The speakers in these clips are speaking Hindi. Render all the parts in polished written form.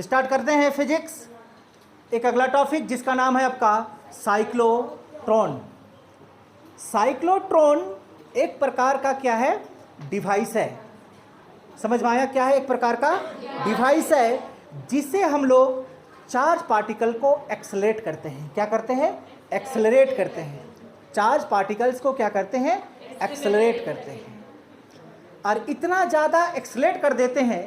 स्टार्ट करते हैं फिजिक्स। एक अगला टॉपिक जिसका नाम है आपका साइक्लोट्रॉन। साइक्लोट्रॉन एक प्रकार का क्या है, डिवाइस है। समझ में आया क्या है? एक प्रकार का डिवाइस है जिसे हम लोग चार्ज पार्टिकल को एक्सेलरेट करते हैं। क्या करते हैं? एक्सेलरेट करते हैं। चार्ज पार्टिकल्स को क्या करते हैं? एक्सेलरेट करते हैं। और इतना ज़्यादा एक्सेलरेट कर देते हैं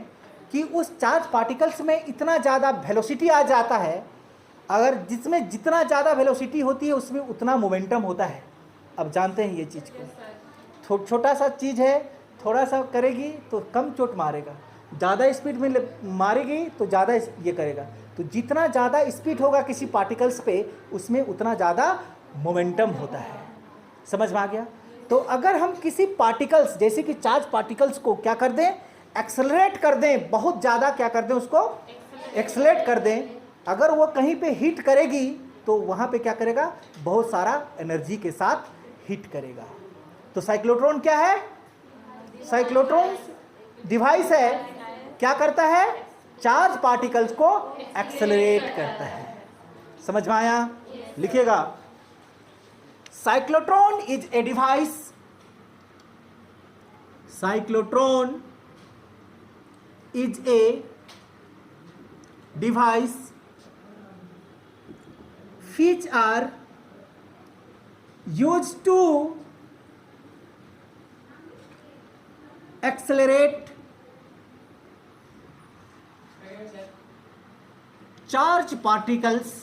कि उस चार्ज पार्टिकल्स में इतना ज़्यादा वेलोसिटी आ जाता है, अगर जिसमें जितना ज़्यादा वेलोसिटी होती है उसमें उतना मोमेंटम होता है। अब जानते हैं ये चीज़ को। छोटा सा चीज़ है, थोड़ा सा करेगी तो कम चोट मारेगा, ज़्यादा स्पीड में मारेगी तो ज़्यादा ये करेगा। तो जितना ज़्यादा स्पीड होगा किसी पार्टिकल्स पे उसमें उतना ज़्यादा मोमेंटम होता है। समझ में आ गया? तो अगर हम किसी पार्टिकल्स जैसे कि चार्ज पार्टिकल्स को क्या कर दें, एक्सेलरेट कर दें, बहुत ज़्यादा क्या कर दें, उसको एक्सेलरेट कर दें, अगर वो कहीं पे हिट करेगी तो वहाँ पे क्या करेगा, बहुत सारा एनर्जी के साथ हिट करेगा। तो साइक्लोट्रॉन क्या है? साइक्लोट्रॉन डिवाइस है, क्या करता है? चार्ज पार्टिकल्स को एक्सेलरेट करता है। समझ में आया? लिखिएगा, cyclotron is a device, cyclotron is a device which are used to accelerate charge particles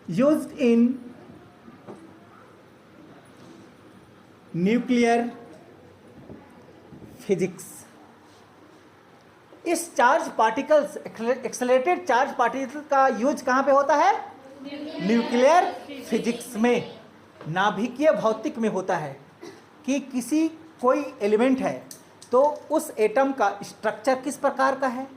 used in nuclear physics। इस charge particles, accelerated charge particle का यूज कहाँ पे होता है? न्यूक्लियर फिजिक्स में, नाभिकीय भौतिक में होता है। कि किसी कोई एलिमेंट है तो उस एटम का स्ट्रक्चर किस प्रकार का है,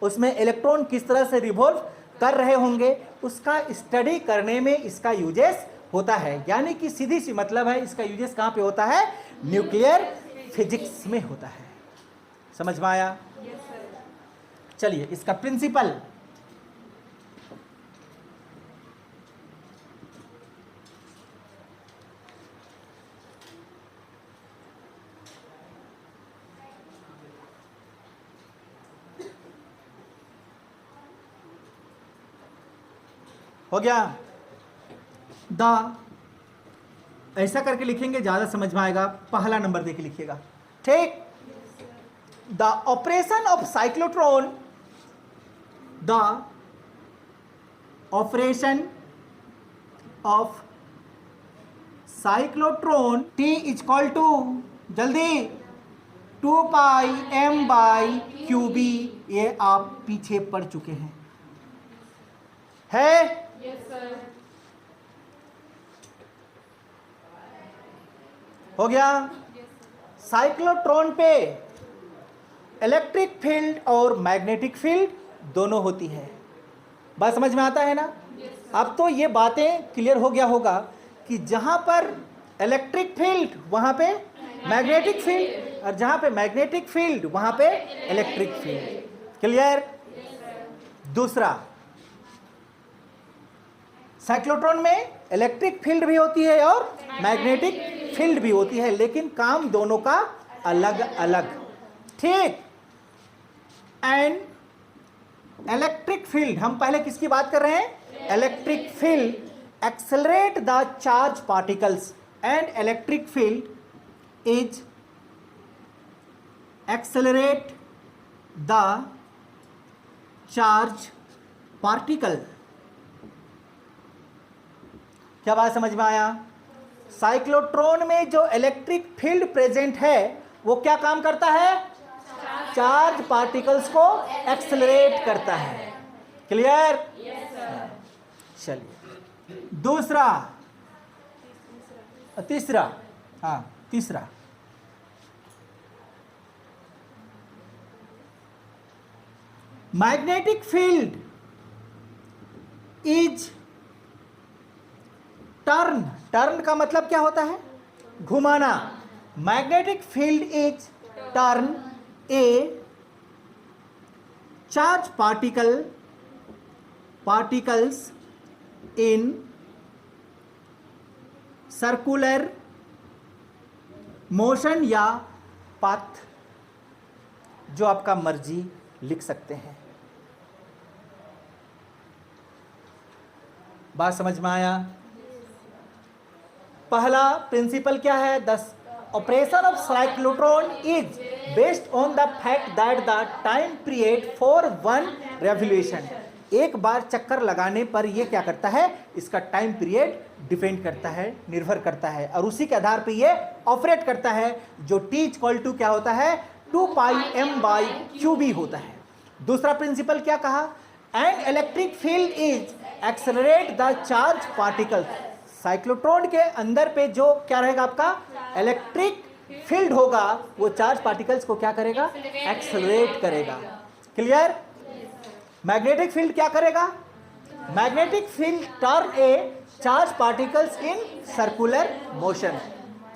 उसमें इलेक्ट्रॉन किस तरह से रिवॉल्व कर रहे होंगे, उसका स्टडी करने में इसका यूजेस होता है। यानी कि सीधी सी मतलब है, इसका यूजेस कहाँ पे होता है? न्यूक्लियर फिजिक्स में होता है। समझ में आया? चलिए, इसका प्रिंसिपल हो गया। ऐसा करके लिखेंगे, ज्यादा समझ में आएगा। पहला नंबर देके लिखिएगा, ठीक? The operation of cyclotron, the operation of cyclotron T is equal to, जल्दी, 2 पाई m बाई क्यू बी। ये आप पीछे पढ़ चुके हैं, है? Yes sir. हो गया। साइक्लोट्रॉन पे इलेक्ट्रिक फील्ड और मैग्नेटिक फील्ड दोनों होती है। बात समझ में आता है ना? अब तो ये बातें क्लियर हो गया होगा कि जहां पर इलेक्ट्रिक फील्ड वहां पे मैग्नेटिक फील्ड, और जहां पे मैग्नेटिक फील्ड वहां पे इलेक्ट्रिक फील्ड। क्लियर? दूसरा, साइक्लोट्रॉन में इलेक्ट्रिक फील्ड भी होती है और मैग्नेटिक फील्ड भी होती है, लेकिन काम दोनों का अलग अलग, ठीक? एंड इलेक्ट्रिक फील्ड, हम पहले किसकी बात कर रहे हैं? Electric field accelerate the charge particles and electric field is accelerate the charge particle. क्या बात समझ में आया? साइक्लोट्रॉन में जो इलेक्ट्रिक फील्ड प्रेजेंट है वो क्या काम करता है? चार्ज पार्टिकल्स को एक्सेलरेट करता है। क्लियर? चलिए, दूसरा, तीसरा, हाँ तीसरा, मैग्नेटिक फील्ड इज टर्न का मतलब क्या होता है? घुमाना। Magnetic field is turn A charge particles in circular motion या path, जो आपका मर्जी लिख सकते हैं। बात समझ में आया? पहला प्रिंसिपल क्या है? The operation of cyclotron is based on the fact that the time period for one revolution, एक बार चक्कर लगाने पर ये क्या करता है, इसका टाइम पीरियड डिपेंड करता है, निर्भर करता है, और उसी के आधार पे ये ऑपरेट करता है, जो T इक्वल टू क्या होता है, 2 पाई m/qb होता है। दूसरा प्रिंसिपल क्या कहा? An electric field is accelerate the charge particle, cyclotron के अंदर पे जो क्या रहेगा आपका इलेक्ट्रिक फील्ड होगा, वो चार्ज पार्टिकल्स को क्या करेगा, एक्सेलरेट करेगा। क्लियर? मैग्नेटिक फील्ड क्या करेगा? Magnetic field turn A charge particles in circular motion,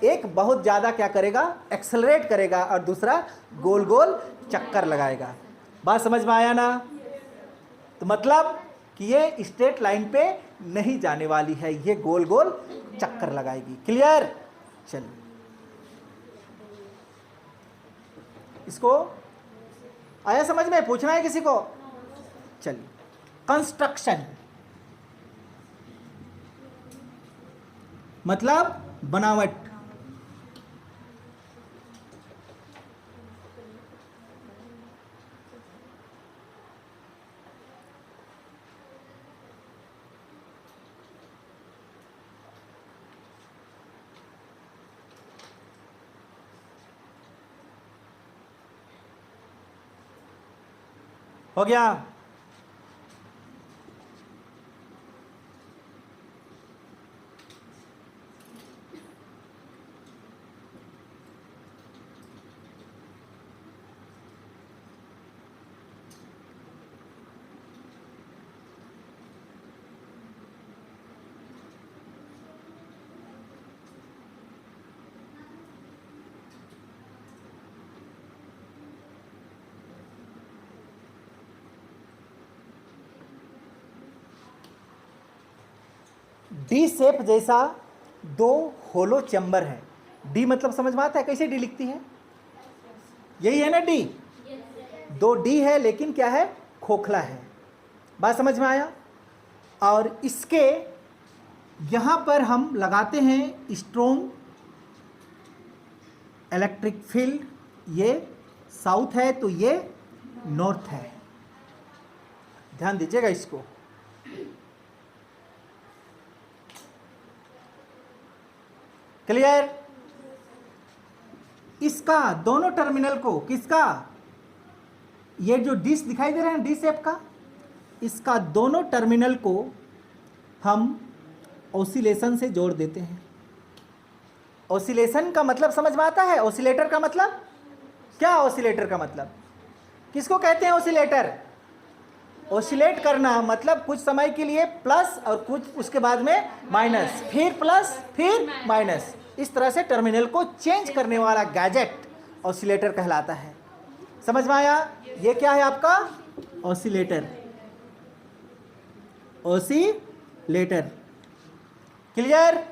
एक बहुत ज्यादा क्या करेगा, एक्सेलरेट करेगा, और दूसरा गोल गोल चक्कर लगाएगा। बात समझ में आया ना? तो मतलब कि ये स्ट्रेट लाइन पे नहीं जाने वाली है, ये गोल गोल चक्कर लगाएगी। क्लियर? चलिए, इसको आया समझ में? पूछना है किसी को? चलिए, कंस्ट्रक्शन मतलब बनावट। हो गया? डी शेप जैसा दो होलो चैम्बर है। डी मतलब समझ में आता है कैसे डी लिखती है? यही है ना डी? दो डी है लेकिन क्या है, खोखला है। बात समझ में आया? और इसके यहां पर हम लगाते हैं स्ट्रॉन्ग इलेक्ट्रिक फील्ड, ये साउथ है तो ये नॉर्थ है। ध्यान दीजिएगा इसको। क्लियर? इसका दोनों टर्मिनल को, किसका, ये जो डिश दिखाई दे रहा है डी शेप का, इसका दोनों टर्मिनल को हम ऑसिलेशन से जोड़ देते हैं। ऑसिलेशन का मतलब समझ में आता है? ऑसिलेटर का मतलब क्या? ऑसिलेटर का मतलब किसको कहते हैं? ऑसिलेटर, ऑसिलेट करना मतलब कुछ समय के लिए प्लस और कुछ उसके बाद में माइनस, फिर प्लस फिर माइनस, इस तरह से टर्मिनल को चेंज करने वाला गैजेट ऑसिलेटर कहलाता है। समझ में आया? ये क्या है आपका? Oscillator, oscillator. क्लियर?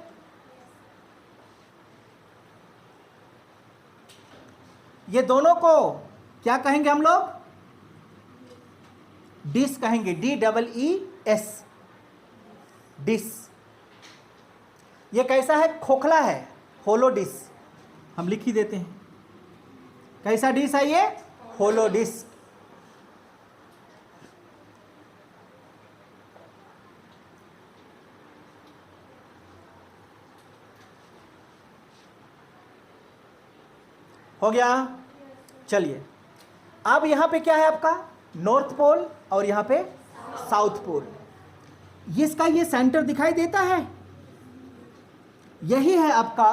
ये दोनों को क्या कहेंगे हम लोग? डिस कहेंगे, DEES, डिस। ये कैसा है? खोखला है, होलो डिस, हम लिख ही देते हैं। कैसा डिस है ये? होलो डिस। हो गया? चलिए, अब यहां पे क्या है आपका? नॉर्थ पोल और यहां पे साउथ पोल। इसका ये सेंटर दिखाई देता है, यही है आपका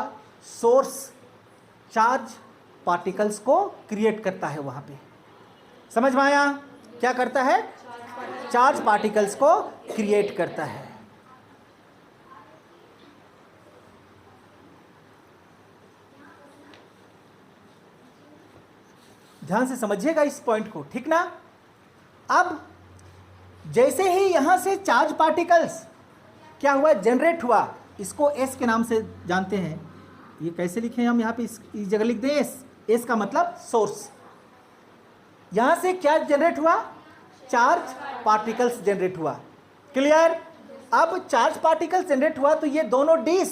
सोर्स, चार्ज पार्टिकल्स को क्रिएट करता है वहां पे। समझ में आया? क्या करता है? चार्ज पार्टिकल्स को क्रिएट करता है। ध्यान से समझिएगा इस पॉइंट को, ठीक ना। अब जैसे ही यहां से चार्ज पार्टिकल्स क्या हुआ, जनरेट हुआ, इसको एस के नाम से जानते हैं। ये कैसे लिखें हम यहाँ पे, इस जगह लिख दें एस। एस का मतलब सोर्स। यहां से क्या जनरेट हुआ, चार्ज पार्टिकल्स जनरेट हुआ। क्लियर। अब चार्ज पार्टिकल्स जनरेट हुआ तो ये दोनों डिश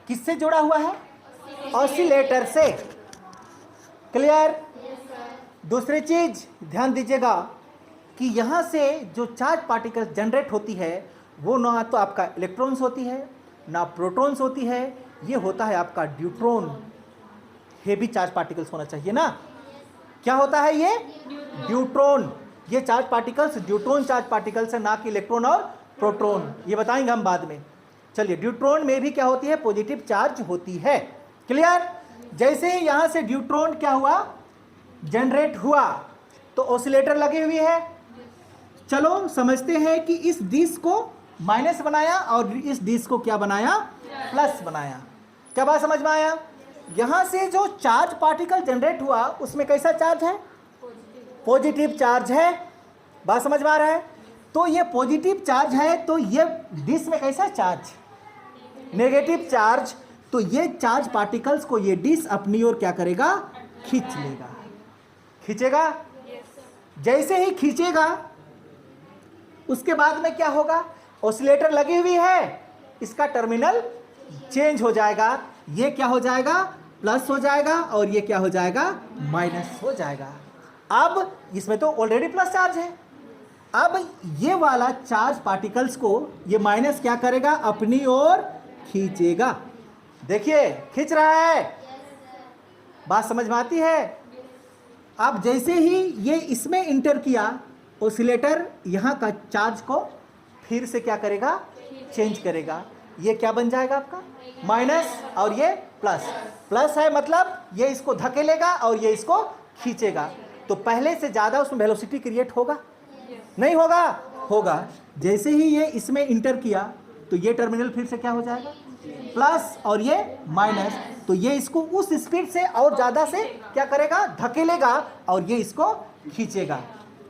किससे जुड़ा हुआ है, ऑसिलेटर से। क्लियर। दूसरी चीज ध्यान दीजिएगा कि यहां से जो चार्ज पार्टिकल्स जनरेट होती है वो ना तो आपका इलेक्ट्रॉन्स होती है ना प्रोटॉन्स होती है, ये होता है आपका ड्यूट्रॉन। हेवी चार्ज पार्टिकल्स होना चाहिए ना। क्या होता है ये, ड्यूट्रॉन। ये charge particles deuteron charge particles है, ना कि इलेक्ट्रॉन और प्रोटॉन। ये बताएंगे हम बाद में। चलिए, ड्यूट्रॉन में भी क्या होती है, पॉजिटिव चार्ज होती है। क्लियर। जैसे ही यहां से ड्यूट्रॉन क्या हुआ, जनरेट हुआ, तो ऑसिलेटर लगी हुई है। चलो समझते हैं कि इस डिश को माइनस बनाया और इस डिश को क्या बनाया, प्लस बनाया। क्या बात समझ में आया। यहां से जो चार्ज पार्टिकल जनरेट हुआ उसमें कैसा चार्ज है, पॉजिटिव चार्ज है। बात समझ में आ रहा है। तो ये पॉजिटिव चार्ज है, तो ये डिश में कैसा चार्ज, नेगेटिव चार्ज। तो ये चार्ज पार्टिकल्स को ये डिश अपनी ओर क्या करेगा, खींच लेगा। खींचेगा। जैसे ही खींचेगा उसके बाद में क्या होगा, ऑसिलेटर लगी हुई है, इसका टर्मिनल चेंज हो जाएगा। ये क्या हो जाएगा, प्लस हो जाएगा, और ये क्या हो जाएगा, माइनस हो जाएगा। अब इसमें तो ऑलरेडी प्लस चार्ज है। अब ये वाला चार्ज पार्टिकल्स को ये माइनस क्या करेगा, अपनी ओर खींचेगा। देखिए खींच रहा है। बात समझ में आती है। अब जैसे ही ये इसमें इंटर किया, ऑसिलेटर यहाँ का चार्ज को फिर से क्या करेगा, चेंज करेगा। ये क्या बन जाएगा आपका, माइनस, और ये प्लस। प्लस है मतलब ये इसको धकेलेगा और ये इसको खींचेगा। तो पहले से ज़्यादा उसमें वेलोसिटी क्रिएट होगा, नहीं होगा, होगा। जैसे ही ये इसमें इंटर किया तो ये टर्मिनल फिर से क्या हो जाएगा, प्लस, और ये माइनस। तो ये इसको उस स्पीड से और ज़्यादा से क्या करेगा, धकेलेगा, और ये इसको खींचेगा।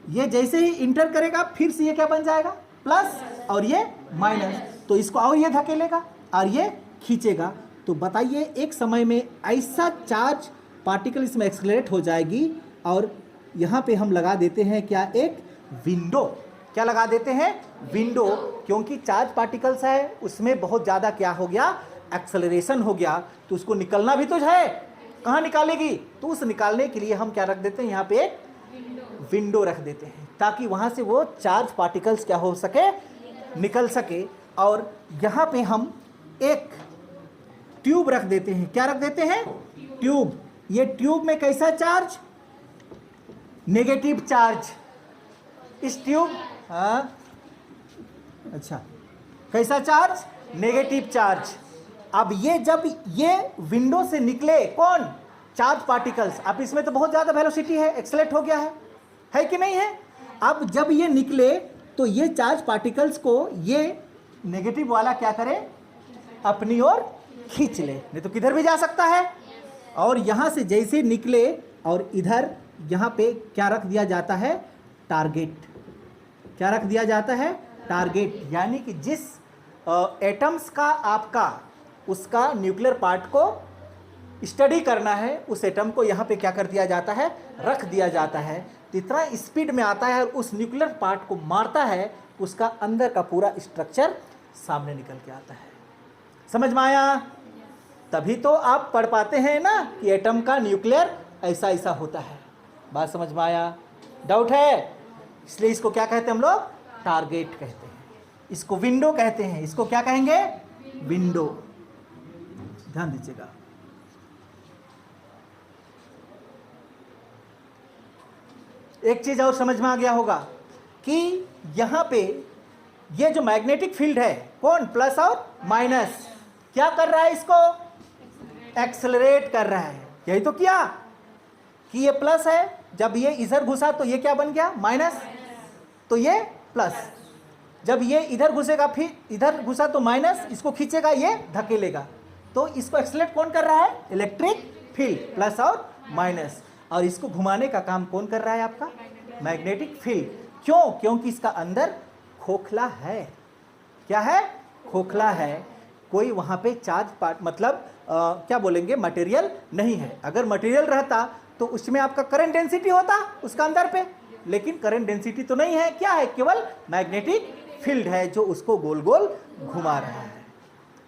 ये जैसे ही इंटर करेगा फिर से ये क्या बन जाएगा, प्लस, और ये माइनस। तो इसको और ये धकेलेगा और ये खींचेगा। तो बताइए एक समय में ऐसा चार्ज पार्टिकल इसमें एक्सेलरेट हो जाएगी। और यहाँ पे हम लगा देते हैं क्या, एक विंडो। क्या लगा देते हैं, विंडो। क्योंकि चार्ज पार्टिकल्स है उसमें बहुत ज़्यादा क्या हो गया, एक्सेलरेशन हो गया। तो उसको निकलना भी तो है, कहाँ निकालेगी। तो उस निकालने के लिए हम क्या रख देते हैं, यहाँ पे एक विंडो रख देते हैं, ताकि वहाँ से वो चार्ज पार्टिकल्स क्या हो सके, निकल सके। और यहाँ पे हम एक ट्यूब रख देते हैं। क्या रख देते हैं, ट्यूब। ये ट्यूब में कैसा चार्ज, नेगेटिव चार्ज। इस ट्यूब, हाँ अच्छा, कैसा चार्ज, नेगेटिव चार्ज। अब ये जब ये विंडो से निकले कौन, चार्ज पार्टिकल्स। अब इसमें तो बहुत ज़्यादा वेलोसिटी है, एक्सेलरेट हो गया है कि नहीं है। अब जब ये निकले तो ये चार्ज पार्टिकल्स को ये नेगेटिव वाला क्या करे, अपनी ओर खींच ले, नहीं तो किधर भी जा सकता है। और यहाँ से जैसे निकले और इधर यहाँ पे क्या रख दिया जाता है, टारगेट। क्या रख दिया जाता है, टारगेट। यानी कि जिस एटम्स का आपका उसका न्यूक्लियर पार्ट को स्टडी करना है, उस एटम को यहाँ पे क्या कर दिया जाता है, रख दिया जाता है। तो इतना स्पीड में आता है और उस न्यूक्लियर पार्ट को मारता है, उसका अंदर का पूरा स्ट्रक्चर सामने निकल के आता है। समझ में आया। तभी तो आप पढ़ पाते हैं ना कि एटम का न्यूक्लियर ऐसा ऐसा होता है। बात समझ में आया, डाउट है। इसलिए इसको क्या कहते हैं हम लोग, टारगेट कहते हैं। इसको विंडो कहते हैं। इसको क्या कहेंगे, विंडो। ध्यान दीजिएगा। एक चीज और समझ में आ गया होगा कि यहां पे ये जो मैग्नेटिक फील्ड है, कौन, प्लस और माइनस, क्या कर रहा है, इसको एक्सेलरेट कर रहा है। यही तो किया कि ये प्लस है, जब ये इधर घुसा तो ये क्या बन गया, माइनस, तो ये प्लस। जब ये इधर घुसेगा फिर इधर घुसा तो माइनस, इसको खींचेगा, ये धकेलेगा। तो इसको एक्सेलरेट कौन कर रहा है, इलेक्ट्रिक फील्ड, प्लस और माइनस। और इसको घुमाने का काम कौन कर रहा है? आपका मैग्नेटिक फील्ड। क्यों? क्योंकि इसका अंदर खोखला है। क्या है? खोखला है। कोई वहां पे चार्ज पार्ट मतलब क्या बोलेंगे, मटेरियल नहीं है। अगर मटेरियल रहता तो उसमें आपका करंट डेंसिटी होता उसका अंदर पे, लेकिन करंट डेंसिटी तो नहीं है। क्या है? केवल मैग्नेटिक फील्ड है जो उसको गोल गोल घुमा रहा है।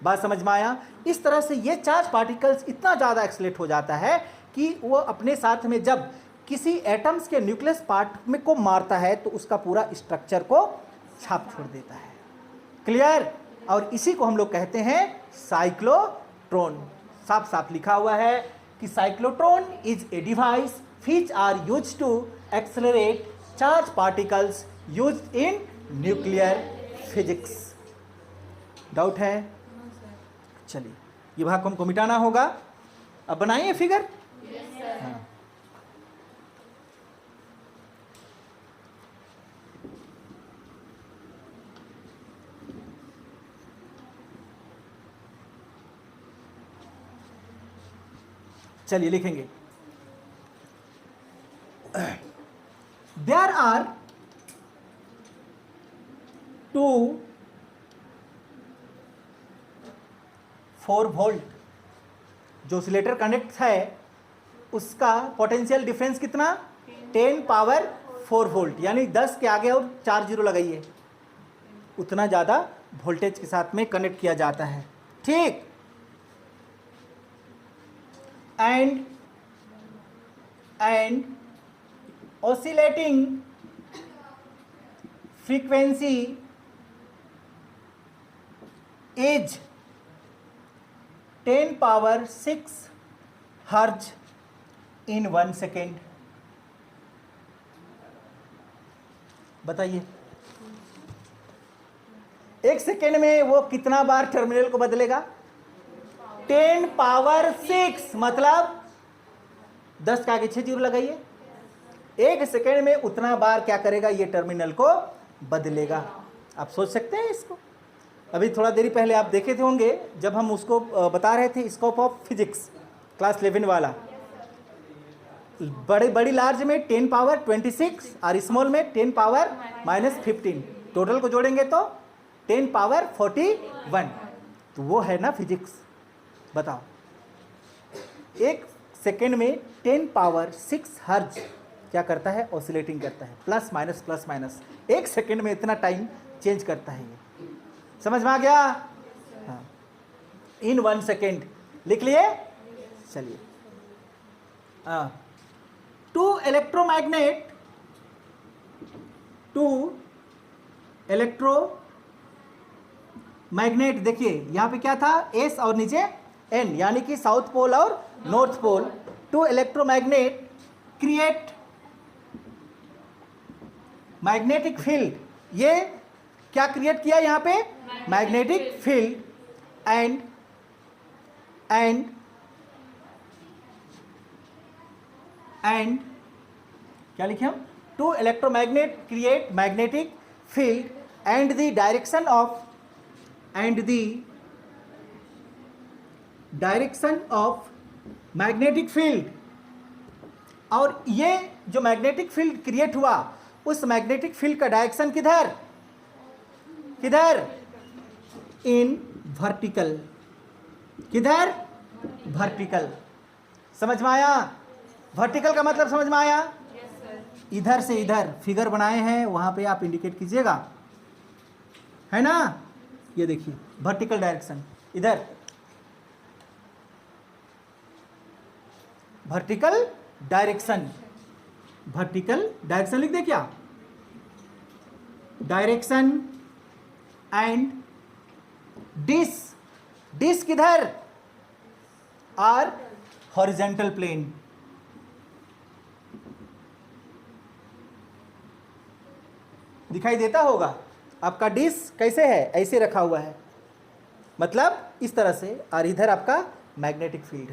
बात समझ में आया? इस तरह से ये चार्ज पार्टिकल्स इतना ज़्यादा एक्सलेट हो जाता है कि वो अपने साथ में जब किसी एटम्स के न्यूक्लियस पार्ट में को मारता है तो उसका पूरा स्ट्रक्चर को छाप छोड़ देता है। क्लियर? और इसी को हम लोग कहते हैं साइक्लोट्रॉन। साफ साफ लिखा हुआ है कि cyclotron is a device which are used to accelerate charged particles used in nuclear physics। Doubt है? चलिए, ये भाग को हमको मिटाना होगा। अब बनाइए फिगर। हाँ। चलिए लिखेंगे, there are two 4 वोल्ट जो ऑसिलेटर कनेक्ट है उसका पोटेंशियल डिफरेंस कितना? 10 पावर 4 वोल्ट, यानी 10 के आगे और 4 जीरो लगाइए, उतना ज़्यादा वोल्टेज के साथ में कनेक्ट किया जाता है। ठीक? And oscillating frequency is 10 power 6 hertz in 1 second। बताइए, 1 सेकेंड में वो कितना बार टर्मिनल को बदलेगा? 10 पावर 6 मतलब 10 के आगे 6 जीरो लगाइए। 1 सेकेंड में उतना बार क्या करेगा? ये टर्मिनल को बदलेगा। आप सोच सकते हैं इसको? अभी थोड़ा देरी पहले आप देखे थे होंगे जब हम उसको बता रहे थे, स्कोप ऑफ फिजिक्स क्लास 11 वाला। बड़ी लार्ज में 10 पावर 26 और स्मॉल में 10 पावर -15, टोटल को जोड़ेंगे तो 10 पावर 41। तो वो है ना फिजिक्स। बताओ, 1 सेकेंड में 10 पावर 6 हर्ट्ज क्या करता है? ऑसिलेटिंग करता है, प्लस माइनस 1 सेकेंड में इतना टाइम चेंज करता है। ये समझ में आ गया? हाँ, इन 1 सेकेंड लिख लिए। चलिए, टू इलेक्ट्रोमैग्नेट, देखिए यहां पे क्या था? एस और नीचे एन, यानी कि साउथ पोल और north pole. To electromagnet create magnetic field. ये क्या क्रिएट किया यहां पे? Magnetic field. एंड क्या लिखे हम? To electromagnet create magnetic field and the direction of magnetic field. और ये जो मैग्नेटिक फील्ड क्रिएट हुआ, उस मैग्नेटिक फील्ड का डायरेक्शन किधर? In vertical. किधर? वर्टिकल। समझ में आया? वर्टिकल का मतलब समझ में आया? इधर से इधर फिगर बनाए हैं, वहां पे आप इंडिकेट कीजिएगा, है ना? ये देखिए वर्टिकल डायरेक्शन, इधर वर्टिकल डायरेक्शन लिख दे क्या? डायरेक्शन एंड डिस किधर? Are horizontal plane. दिखाई देता होगा आपका डिस कैसे है? ऐसे रखा हुआ है, मतलब इस तरह से, और इधर आपका मैग्नेटिक फील्ड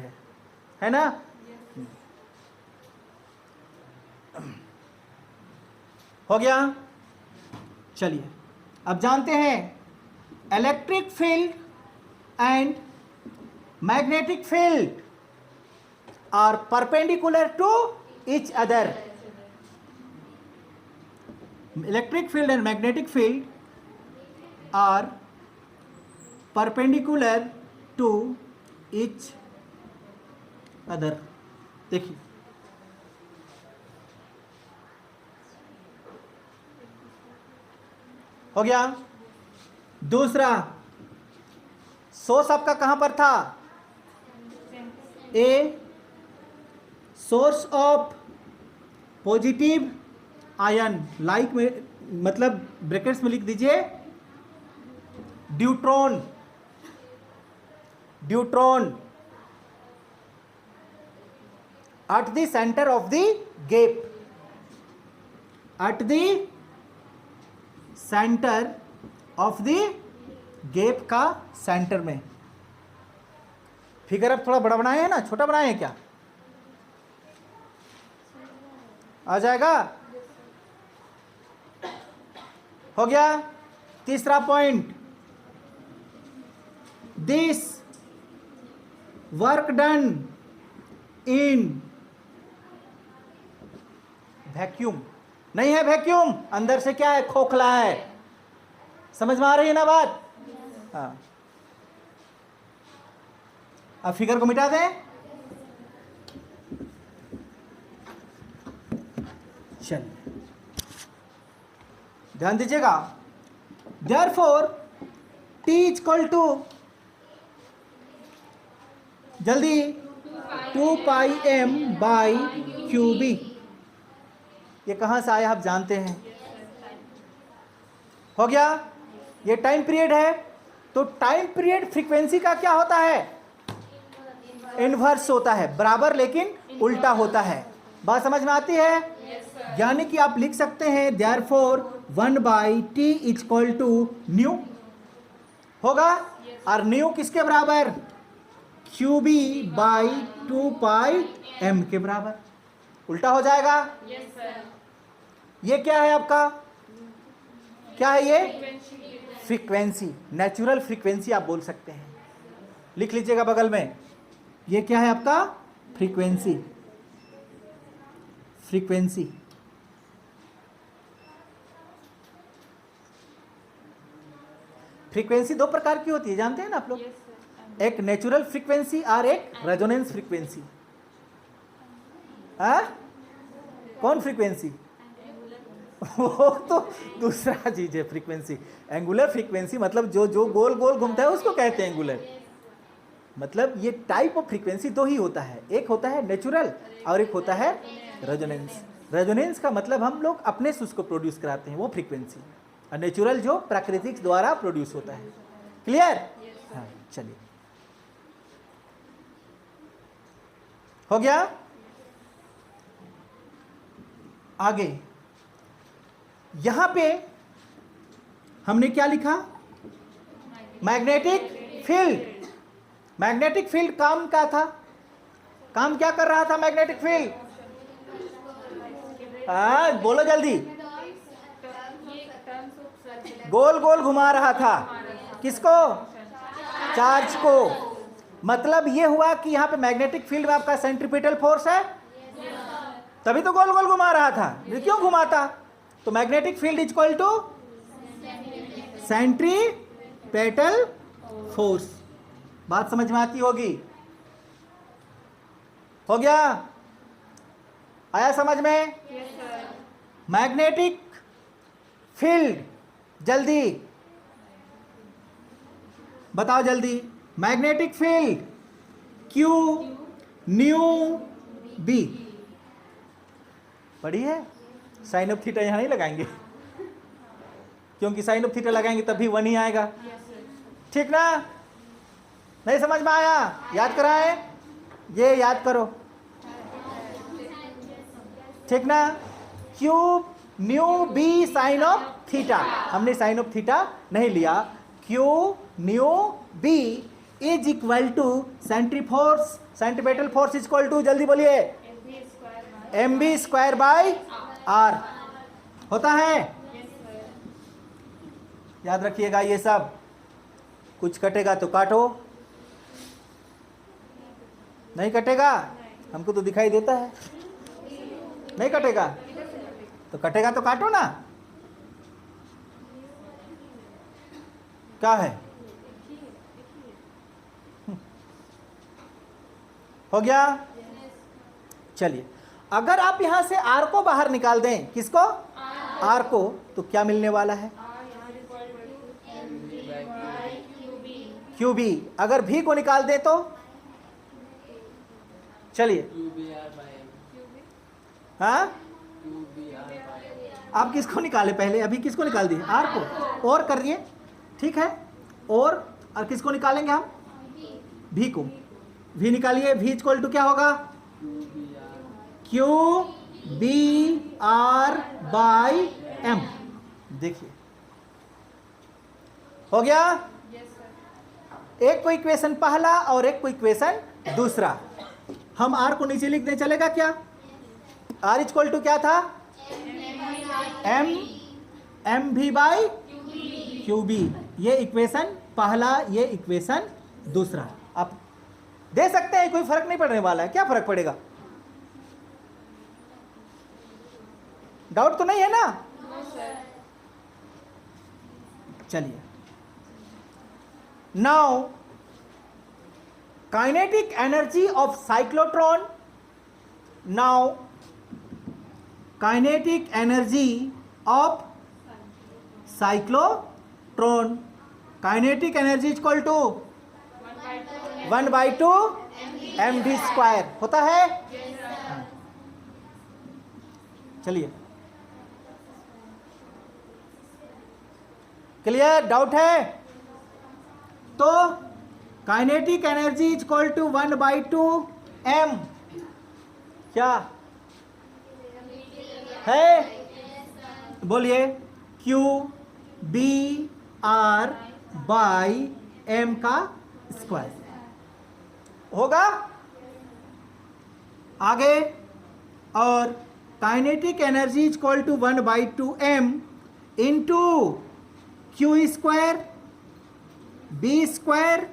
है ना? हो गया? चलिए, अब जानते हैं electric field and magnetic field are perpendicular to each other. Electric field and magnetic field are perpendicular to each other. देखिए, हो गया। दूसरा, सोर्स आपका कहां पर था? A source of positive ion, like में मतलब ब्रैकेट्स में लिख दीजिए deuteron. Deuteron at the center of the gap, at the center of the gap का सेंटर में। फिगर अब थोड़ा बड़ा बनाए हैं ना, छोटा बनाए हैं क्या? आ जाएगा? हो गया। तीसरा point, this work done in vacuum. नहीं है वैक्यूम, अंदर से क्या है? खोखला है। समझ में आ रही है ना बात? हाँ, अब फिगर को मिटा दें। चलिए ध्यान दीजिएगा। देयरफॉर T इक्वल टू, जल्दी, 2 पाई m बाई क्यू बी। ये कहां से आया आप जानते हैं? हो गया। ये टाइम पीरियड है, तो टाइम पीरियड फ्रीक्वेंसी का क्या होता है? इनवर्स होता है, बराबर लेकिन उल्टा होता है। बात समझ में आती है? यानी कि आप लिख सकते हैं therefore 1 by T equal to nu होगा, और न्यू किसके बराबर? Q B by 2 pi M के बराबर। उल्टा हो जाएगा। ये क्या है आपका? क्या है ये? फ्रीक्वेंसी, नेचुरल फ्रीक्वेंसी आप बोल सकते हैं। लिख लीजिएगा बगल में, ये क्या है आपका? फ्रीक्वेंसी। फ्रीक्वेंसी फ्रीक्वेंसी दो प्रकार की होती है, जानते हैं ना आप लोग? एक नेचुरल फ्रीक्वेंसी और एक रेजोनेंस फ्रीक्वेंसी। कौन फ्रीक्वेंसी? वो तो दूसरा चीज है फ्रीक्वेंसी। एंगुलर फ्रीक्वेंसी मतलब जो जो गोल गोल घूमता है उसको कहते हैं एंगुलर। मतलब ये टाइप ऑफ फ्रीक्वेंसी दो ही होता है, एक होता है नेचुरल और एक होता है रेजोनेंस। रेजोनेंस का मतलब हम लोग अपने से उसको प्रोड्यूस कराते हैं, वो फ्रीक्वेंसी। और नेचुरल जो प्राकृतिक द्वारा प्रोड्यूस होता है। क्लियर? हाँ, चलिए हो गया। आगे यहां पे हमने क्या लिखा? Magnetic field. मैग्नेटिक फील्ड काम क्या था? काम क्या कर रहा था मैग्नेटिक फील्ड? बोलो जल्दी। गोल गोल घुमा रहा था। किसको? चार्ज को। मतलब ये हुआ कि यहां पे मैग्नेटिक फील्ड में आपका सेंट्रीपिटल फोर्स है, तभी तो गोल गोल घुमा रहा था। ये क्यों घुमाता? तो magnetic field equal to centripetal force. बात समझ में आती होगी? हो गया? आया समझ में? मैग्नेटिक फील्ड, जल्दी बताओ जल्दी। Magnetic field Q nu B पढ़ी है? साइन ऑफ थीटा यहां नहीं लगाएंगे, क्योंकि साइन ऑफ थीटा लगाएंगे तब भी 1 ही आएगा। ठीक ना? नहीं समझ में आया? याद कराएं, ये याद करो। ठीक ना? Q nu b sine of theta. हमने साइन ऑफ थीटा नहीं लिया। Q nu b is equal to centre force, centripetal force equal to, जल्दी बोलिए, m b square by r होता है। याद रखिएगा ये सब। कुछ कटेगा तो काटो, नहीं कटेगा हमको तो दिखाई देता है। नहीं कटेगा? तो कटेगा तो काटो ना। क्या है? हो गया? चलिए, अगर आप यहां से आर को बाहर निकाल दें, किसको? आर को, तो क्या मिलने वाला है? Q B. अगर भी को निकाल दे तो चलिए, हाँ, आप किसको निकाले पहले? अभी किसको निकाल दिए? आर को। और कर दिए, ठीक है। और किसको निकालेंगे हम? भी को। भी निकालिए। भी इक्वल टू क्या होगा? Q B R by M. देखिए, हो गया? एक को इक्वेशन पहला और एक को इक्वेशन दूसरा। हम आर को नीचे लिख दें, चलेगा क्या? आर इक्वल टू क्या था? एम भी बाई क्यू बी। ये इक्वेशन पहला, ये इक्वेशन दूसरा। आप दे सकते हैं, कोई फर्क नहीं पड़ने वाला है। क्या फर्क पड़ेगा? डाउट तो नहीं है ना? चलिए, now kinetic energy of cyclotron. Now kinetic energy of cyclotron. Kinetic energy equal to 1/2 mv square होता है। चलिए, क्लियर? डाउट है? तो kinetic energy equal to 1/2 m। क्या है? बोलिए। Q B R by M का स्क्वायर होगा। आगे, और kinetic energy equal to 1/2 m into Q square B square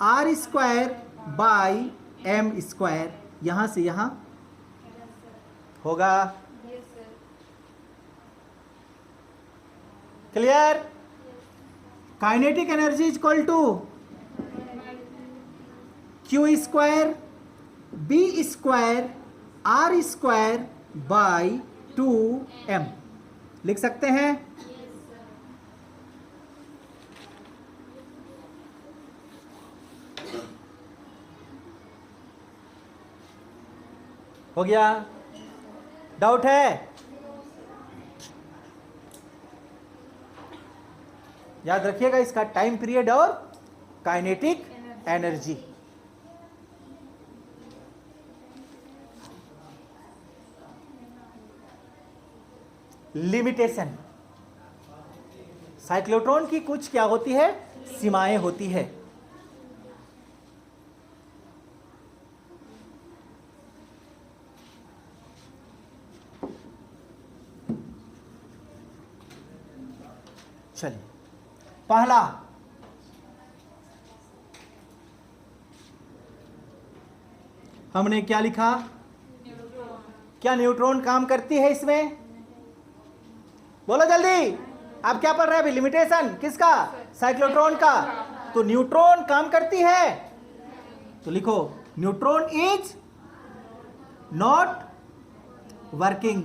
R square by M square. यहां से यहां होगा। Clear? Kinetic energy equal to Q square B square R square by 2m लिख सकते हैं। हो गया? डाउट है? याद रखिएगा इसका टाइम पीरियड और काइनेटिक एनर्जी। लिमिटेशन। साइक्लोट्रॉन की कुछ क्या होती है? सीमाएं होती है। चलिए, पहला, हमने क्या लिखा? क्या न्यूट्रॉन काम करती है इसमें? बोलो जल्दी। आप क्या पढ़ रहे हैं अभी? लिमिटेशन किसका? साइक्लोट्रॉन का। तो न्यूट्रॉन काम करती है, तो लिखो neutron is not working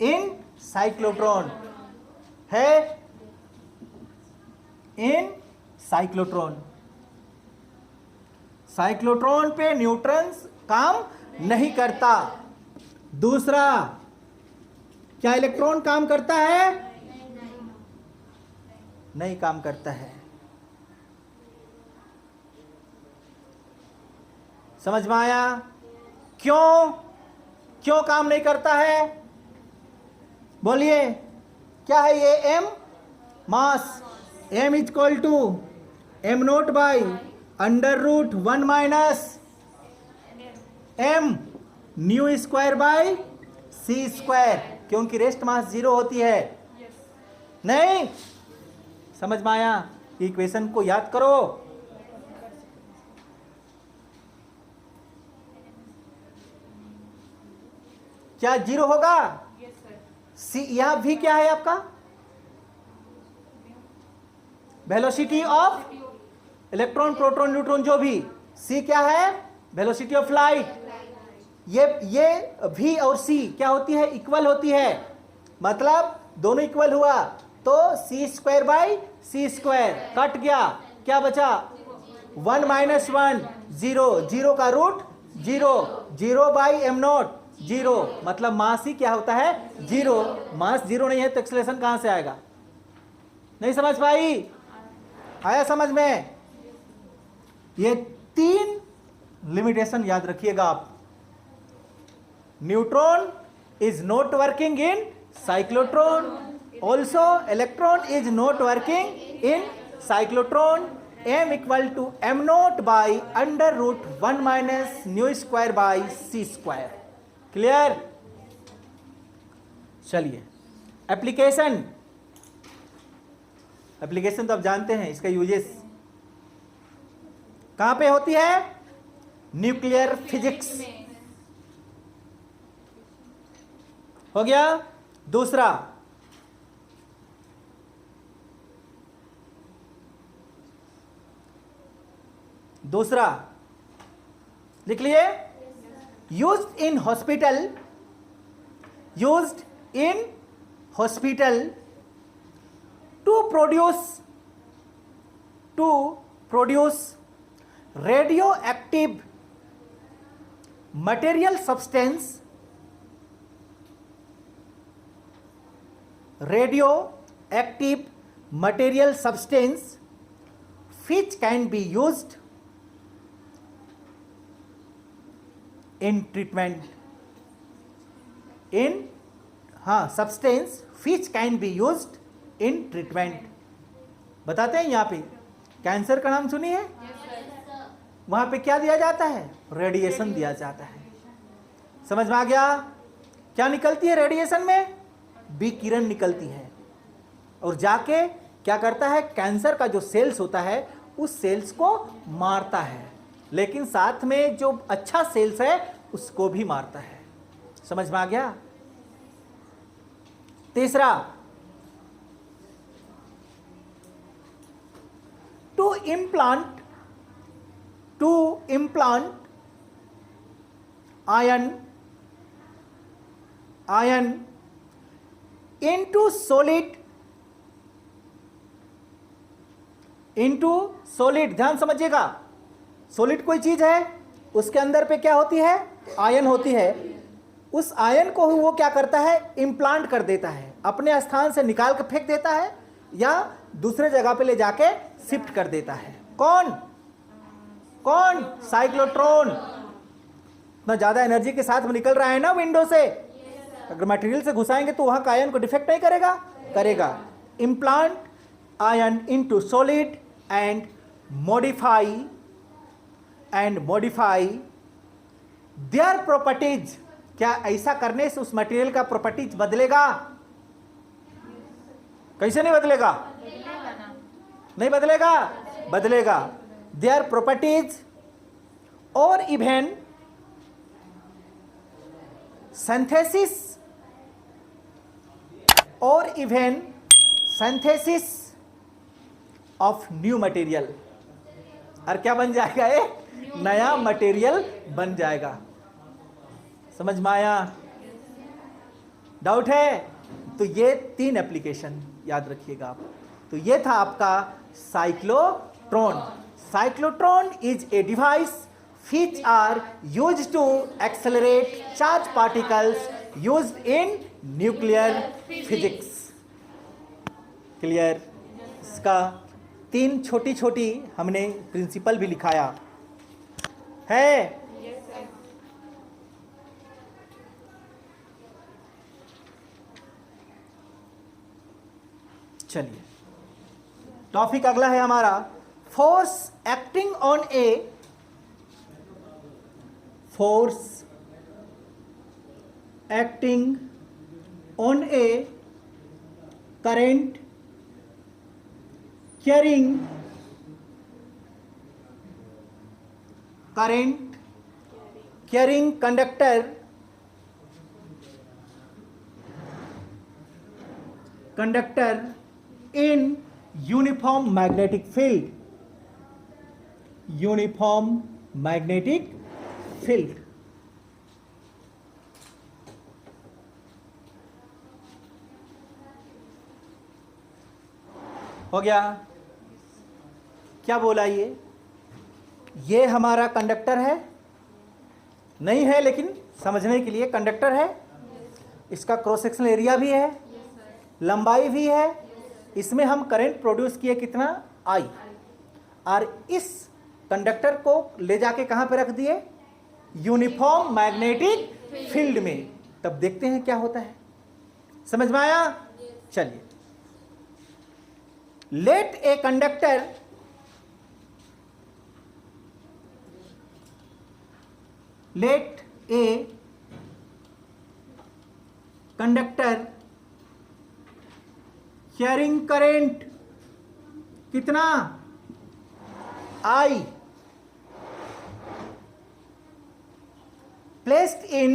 in cyclotron. है इन साइक्लोट्रॉन। साइक्लोट्रॉन पे न्यूट्रॉन्स काम नहीं करता। दूसरा, क्या इलेक्ट्रॉन काम करता है? नहीं काम करता है। समझ में आया? क्यों? क्यों काम नहीं करता है? बोलिए। क्या है ये? M mass. M equal to M naught by √1 minus M nu square by C square, क्योंकि रेस्ट मास 0 होती है। नहीं समझ में आया? इक्वेशन को याद करो। क्या 0 होगा? सी, यहां V क्या है आपका? Velocity of electron, proton, neutron जो भी। C क्या है? Velocity of light. ये V और C क्या होती है? इक्वल होती है, मतलब दोनों इक्वल हुआ तो c² बाई c², कट गया, क्या बचा? 1 माइनस 1 0, 0 का रूट 0, 0 बाई m0 0, मतलब मास ही क्या होता है? 0। मास 0 नहीं है तो एक्सेलरेशन कहां से आएगा? नहीं समझ पाई? आया समझ में? ये 3 लिमिटेशन याद रखिएगा आप। Neutron is not working in cyclotron, also electron is not working in cyclotron. m equal to m0 by under root 1 minus μ² by c²। Clear? चलिए एप्लीकेशन। एप्लीकेशन तो आप जानते हैं, इसका यूजेस कहां पे होती है? Nuclear physics. हो गया। दूसरा, लिख लिए, used in hospital to produce radio active material substance which can be used in treatment, substance which can be used in treatment। बताते हैं यहाँ पे, कैंसर का नाम सुनिए? वहां पे क्या दिया जाता है? रेडिएशन दिया जाता है। समझ में आ गया? क्या निकलती है रेडिएशन में? विकिरण निकलती है, और जाके क्या करता है? कैंसर का जो सेल्स होता है उस सेल्स को मारता है, लेकिन साथ में जो अच्छा सेल्स है उसको भी मारता है। समझ में आ गया? तीसरा, to implant ion into solid। ध्यान समझिएगा, सॉलिड कोई चीज है, उसके अंदर पे क्या होती है? आयन होती है। उस आयन को वो क्या करता है? इम्प्लांट कर देता है, अपने स्थान से निकाल कर फेंक देता है या दूसरे जगह पे ले जाके शिफ्ट कर देता है। कौन? साइक्लोट्रॉन। इतना ज्यादा एनर्जी के साथ में निकल रहा है ना विंडो से, अगर मटेरियल से घुसाएंगे तो वहां का आयन को डिफेक्ट नहीं करेगा? करेगा। Implant ion into solid and modify their properties. क्या ऐसा करने से उस मटेरियल का प्रॉपर्टीज बदलेगा? कैसे नहीं बदलेगा? नहीं बदलेगा? बदलेगा। देयर प्रॉपर्टीज और even synthesis of new material. और क्या बन जाएगा? एक नया मटेरियल बन जाएगा। समझ में आया? डाउट है? तो ये 3 एप्लीकेशन याद रखिएगा आप। तो ये था आपका cyclotron. Cyclotron is a device which are used to accelerate charged particles used in nuclear physics। Clear? इसका 3 छोटी छोटी हमने प्रिंसिपल भी लिखाया है। चलिए, टॉपिक अगला है हमारा, force acting on A current carrying conductor conductor in uniform magnetic field, uniform magnetic field. हो गया? क्या बोला ये हमारा कंडक्टर है, नहीं है लेकिन समझने के लिए कंडक्टर है, इसका क्रॉस सेक्शनल एरिया भी है, लंबाई भी है, इसमें हम करंट प्रोड्यूस किए कितना I, और इस कंडक्टर को ले जाके कहां पे रख दिए, यूनिफॉर्म मैग्नेटिक फील्ड में। तब देखते हैं क्या होता है, समझ में आया? चलिए, let a conductor carrying current कितना I, placed in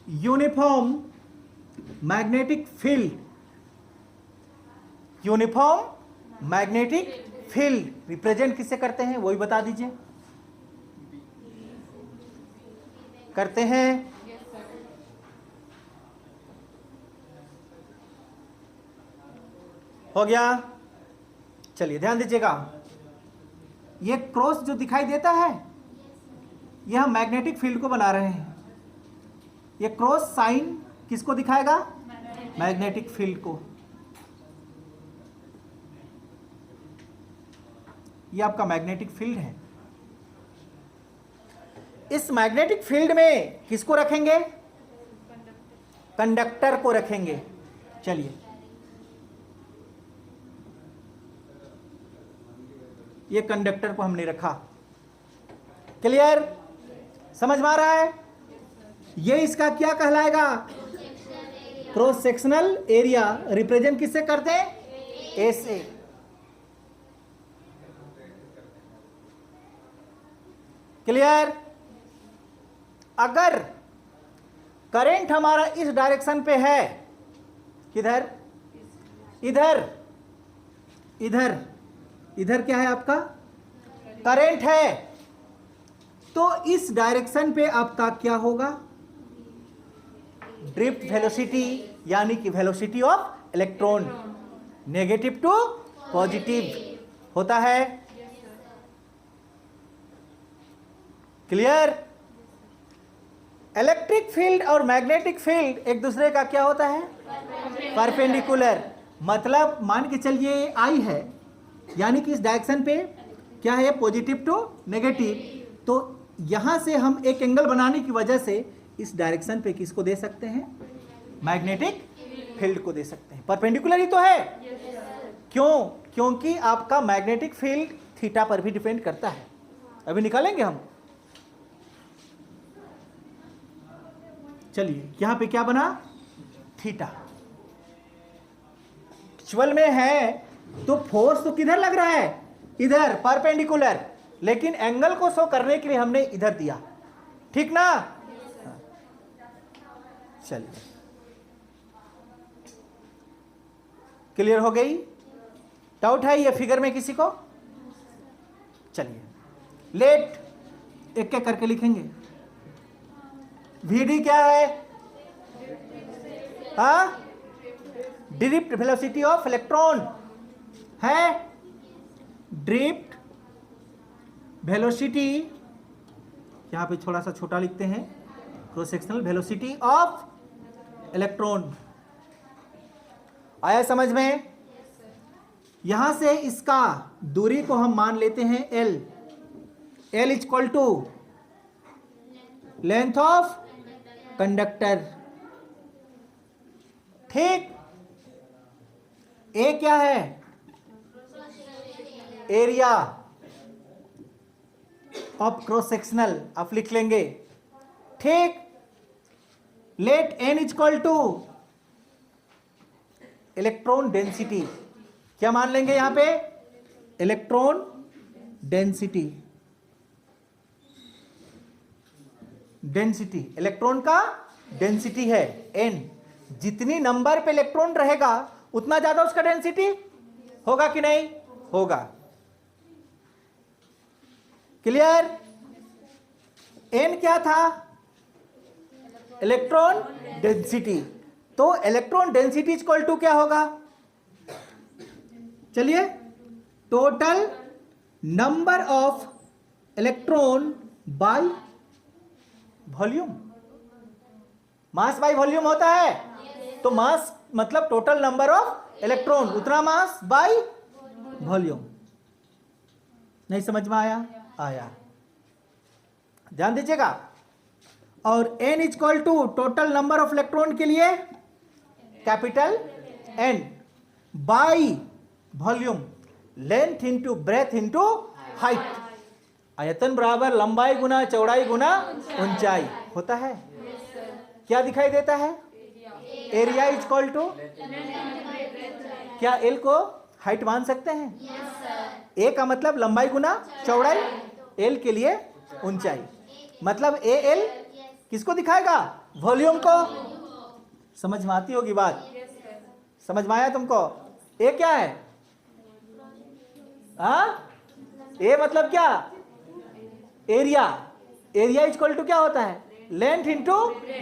uniform magnetic field, uniform magnetic field represent किससे करते हैं, वही बता दीजिए। करते हैं हो गया? चलिए ध्यान दीजिएगा, ये क्रॉस जो दिखाई देता है यह हम मैग्नेटिक फील्ड को बना रहे हैं। ये क्रॉस साइन किसको दिखाएगा, मैग्नेटिक फील्ड को। ये आपका मैग्नेटिक फील्ड है। इस मैग्नेटिक फील्ड में किसको रखेंगे, कंडक्टर को रखेंगे। चलिए, ये कंडक्टर को हमने रखा। क्लियर? समझ में आ रहा है? ये इसका क्या कहलाएगा, क्रॉस सेक्शनल एरिया। रिप्रेजेंट किससे करते हैं, ए से। क्लियर? अगर करंट हमारा इस डायरेक्शन पे है, किधर, इधर, इधर, इधर क्या है आपका करंट है, तो इस डायरेक्शन पे आपका क्या होगा, ड्रिफ्ट वेलोसिटी, यानी कि velocity of electron negative to positive होता है। क्लियर? इलेक्ट्रिक फील्ड और मैग्नेटिक फील्ड एक दूसरे का क्या होता है, परपेंडिकुलर। मतलब मान के चलिए आई है, यानी कि इस डायरेक्शन पे क्या है, पॉजिटिव टू नेगेटिव। तो यहां से हम एक एंगल बनाने की वजह से इस डायरेक्शन पे किसको दे सकते हैं, मैग्नेटिक फील्ड को दे सकते हैं। परपेंडिकुलर ही तो है। क्यों? क्योंकि आपका मैग्नेटिक फील्ड थीटा पर भी डिपेंड करता है। अभी निकालेंगे हम। चलिए, यहां पे क्या बना, थीटा। एक्चुअल में है तो फोर्स तो किधर लग रहा है, इधर परपेंडिकुलर, लेकिन एंगल को शो करने के लिए हमने इधर दिया। ठीक ना? चलिए, क्लियर हो गई? डाउट है ये फिगर में किसी को? चलिए, लेट एक एक करके लिखेंगे। VD क्या है, हाँ, ड्रिफ्ट वेलोसिटी ऑफ इलेक्ट्रॉन है। ड्रिफ्ट वेलोसिटी, यहां पे थोड़ा सा छोटा लिखते हैं, cross sectional velocity of electron. आया समझ में? यहां से इसका दूरी को हम मान लेते हैं L। L is equal to length of conductor. ठीक? ए क्या है, एरिया ऑफ क्रॉस सेक्शनल, आप लिख लेंगे। ठीक? Let n is equal to electron density. क्या मान लेंगे यहां पे, इलेक्ट्रॉन डेंसिटी। डेंसिटी, इलेक्ट्रॉन का डेंसिटी है n। जितनी नंबर पे इलेक्ट्रॉन रहेगा उतना ज्यादा उसका डेंसिटी होगा कि नहीं होगा। क्लियर? n क्या था? Electron density. तो इलेक्ट्रॉन डेंसिटी इक्वल टू क्या होगा? चलिए, total number of electron by volume. Mass by volume होता है, तो मास मतलब टोटल नंबर ऑफ इलेक्ट्रॉन उतना मास बाय वॉल्यूम। नहीं समझ में आया? आया, ध्यान दीजिएगा। और n equal to total number of electron के लिए capital N by volume, length into breadth into height. आयतन बराबर लंबाई गुना चौड़ाई गुना ऊंचाई होता है। क्या दिखाई देता है? एरिया इक्वल टू, क्या एल को हाइट मान सकते हैं? ए का मतलब लंबाई गुना चौड़ाई, एल के लिए ऊंचाई। मतलब ए एल किसको दिखाएगा? वॉल्यूम को। समझ में आती होगी बात? समझ में आया तुमको? ए क्या है? ए मतलब क्या? एरिया। एरिया इक्वल टू क्या होता है? Length into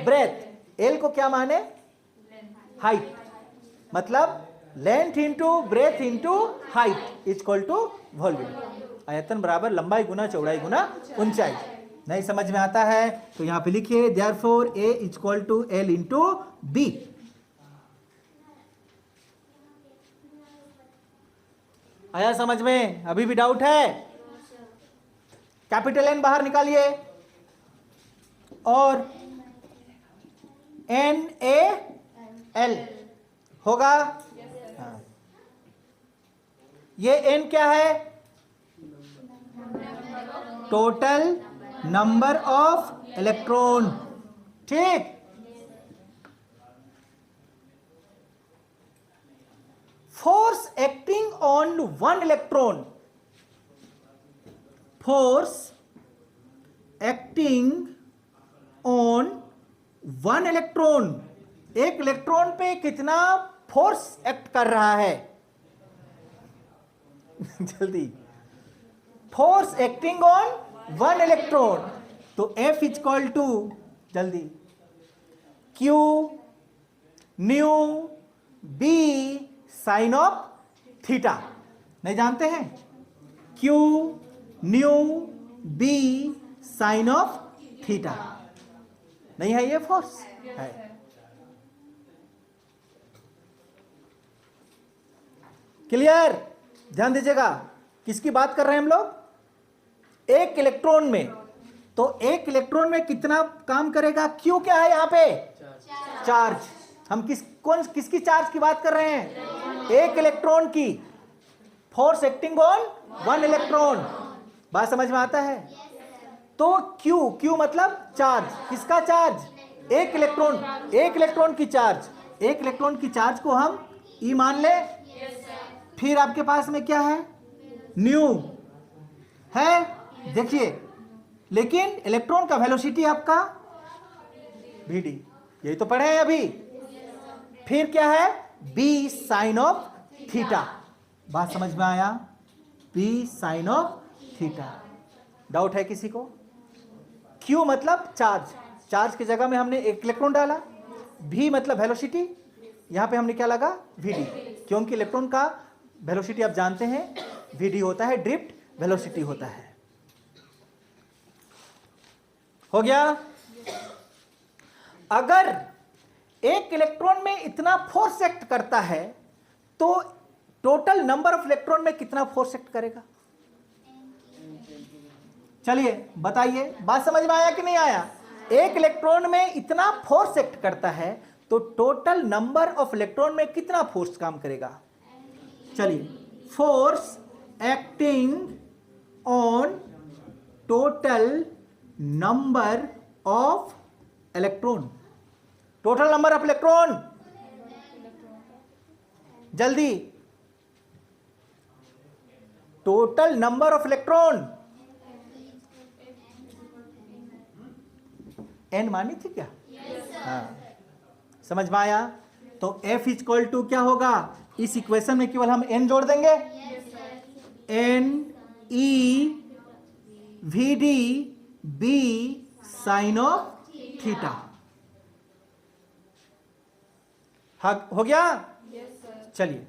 breath. एल को क्या माने? हाइट। मतलब length into breadth into height equal to volume. आयतन बराबर लंबाई गुना चौड़ाई गुना ऊंचाई। नहीं समझ में आता है तो यहां पे लिखिए therefore A equal to L into B. आया समझ में? अभी भी डाउट है? कैपिटल एन बाहर निकालिए और एन ए एल होगा। हाँ। ये एन क्या है? Total number of electron. ठीक। Force acting on one electron, force acting on one electron, एक इलेक्ट्रॉन पे कितना फोर्स एक्ट कर रहा है? जल्दी, force acting on one electron. तो F इक्वल टू, जल्दी, Q nu B sine of theta. नहीं जानते हैं? Q nu B sine of theta. नहीं है? ये फोर्स है। क्लियर? ध्यान दीजिएगा, किसकी बात कर रहे हैं हम लोग? एक इलेक्ट्रॉन में। तो एक इलेक्ट्रॉन में कितना काम करेगा? क्यू क्या है यहां पे? चार्ज। हम किसकी चार्ज की बात कर रहे हैं? एक इलेक्ट्रॉन की। Force acting on one electron. बात समझ में आता है? तो क्यू मतलब चार्ज। किसका चार्ज? एक इलेक्ट्रॉन। एक इलेक्ट्रॉन की चार्ज। एक इलेक्ट्रॉन की चार्ज को हम ई मान ले। फिर आपके पास में क्या है? न्यू है, देखिए। लेकिन इलेक्ट्रॉन का वेलोसिटी आपका वीडी, यही तो पढ़े हैं अभी। फिर क्या है? B sine of theta. बात समझ में आया? B sine of theta. Doubt है किसी को? क्यू मतलब चार्ज, चार्ज की जगह में हमने एक इलेक्ट्रॉन डाला। भी मतलब वेलोसिटी, यहां पे हमने क्या लगा? वीडी, क्योंकि इलेक्ट्रॉन का वेलोसिटी आप जानते हैं वीडी होता है, ड्रिफ्ट वेलोसिटी होता है। हो गया? अगर एक इलेक्ट्रॉन में इतना फोर्स एक्ट करता है तो टोटल नंबर ऑफ इलेक्ट्रॉन में कितना फोर्स एक्ट करेगा? चलिए बताइए, बात समझ में आया कि नहीं आया? एक इलेक्ट्रॉन में इतना फोर्स एक्ट करता है तो टोटल नंबर ऑफ इलेक्ट्रॉन में कितना फोर्स काम करेगा? चलिए, force acting on total number of electron. Total number of electron, जल्दी, total number of electron. n मानी थी क्या? हाँ, समझ में आया? तो f इक्वल टू क्या होगा? इस इक्वेशन में केवल हम n जोड़ देंगे, n e v d b sine of theta. हो गया? चलिए,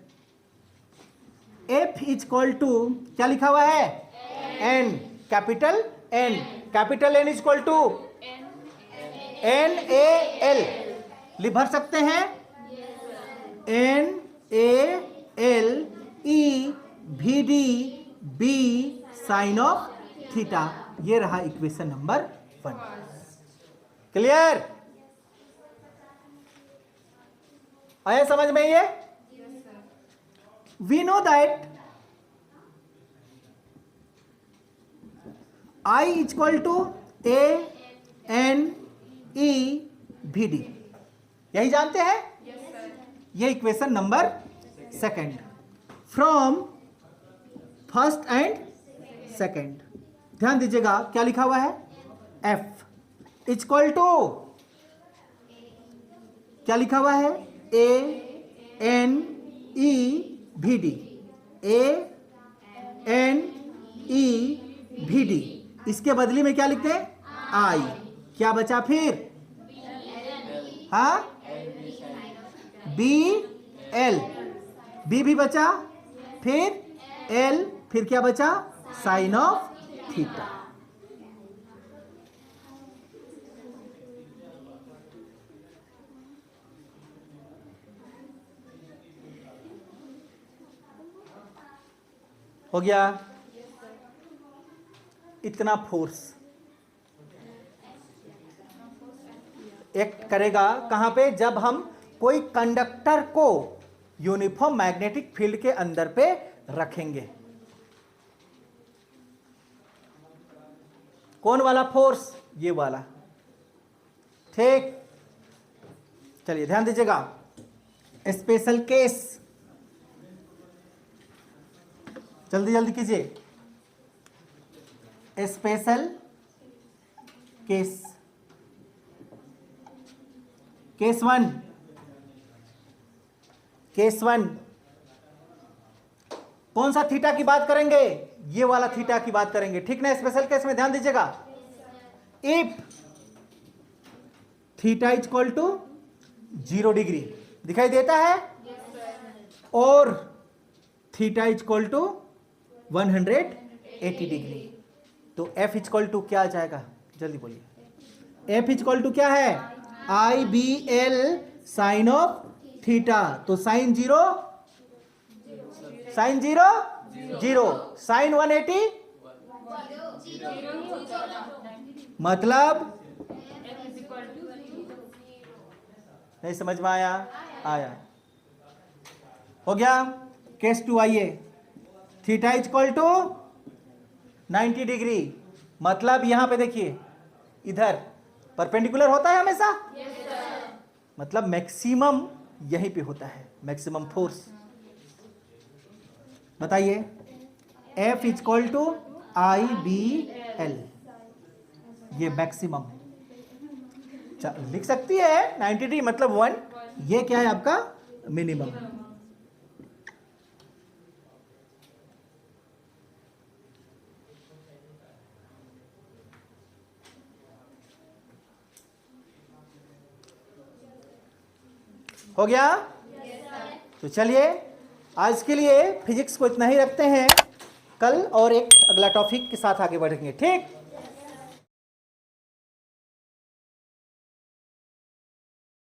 f इक्वल टू क्या लिखा हुआ है? n, capital N, capital N equal to NaL, भर सकते हैं, NaL e v d b sine of theta. ये रहा इक्वेशन नंबर 1। क्लियर? आया समझ में? ये we know that I equal to A N E V D, यही जानते हैं? ये equation number 2 from first and second. ध्यान दीजिएगा क्या लिखा हुआ है? F इक्वल टू क्या लिखा हुआ है? A N E V D, A N E V D। इसके बदले में क्या लिखते हैं? I। क्या बचा फिर? हाँ, B L, B भी बचा, फिर L, फिर क्या बचा? Sine of theta. हो गया? इतना फोर्स एक्ट करेगा कहां पे? जब हम कोई कंडक्टर को यूनिफॉर्म मैग्नेटिक फील्ड के अंदर पे रखेंगे। कौन वाला फोर्स? ये वाला। ठीक, चलिए ध्यान दीजिएगा। स्पेशल केस, जल्दी जल्दी कीजिए। स्पेशल केस, केस 1, केस 1 कौन सा थीटा की बात करेंगे? ये वाला थीटा की बात करेंगे, ठीक ना? स्पेशल केस में ध्यान दीजिएगा। If theta equal to 0 degree दिखाई देता है, और थीटा इक्वल टू 180 डिग्री, तो F इक्वल टू क्या आ जाएगा? जल्दी बोलिए। F इक्वल टू क्या है? IBL sine of theta. तो साइन 0, साइन 0 0, साइन 180 मतलब नहीं समझ में आया? आया। हो गया? केस 2 आइए। थीटा इक्वल टू 90 डिग्री, मतलब यहां पे देखिए, इधर परपेंडिकुलर होता है हमेशा, मतलब मैक्सिमम यहीं पे होता है, मैक्सिमम फोर्स। बताइए, F इक्वल टू IBL, ये मैक्सिमम लिख सकती है। 90 डिग्री मतलब 1, ये क्या है आपका? मिनिमम। हो गया? तो चलिए आज के लिए फिजिक्स को इतना ही रखते हैं। कल और एक अगला टॉपिक के साथ आगे बढ़ेंगे, ठीक?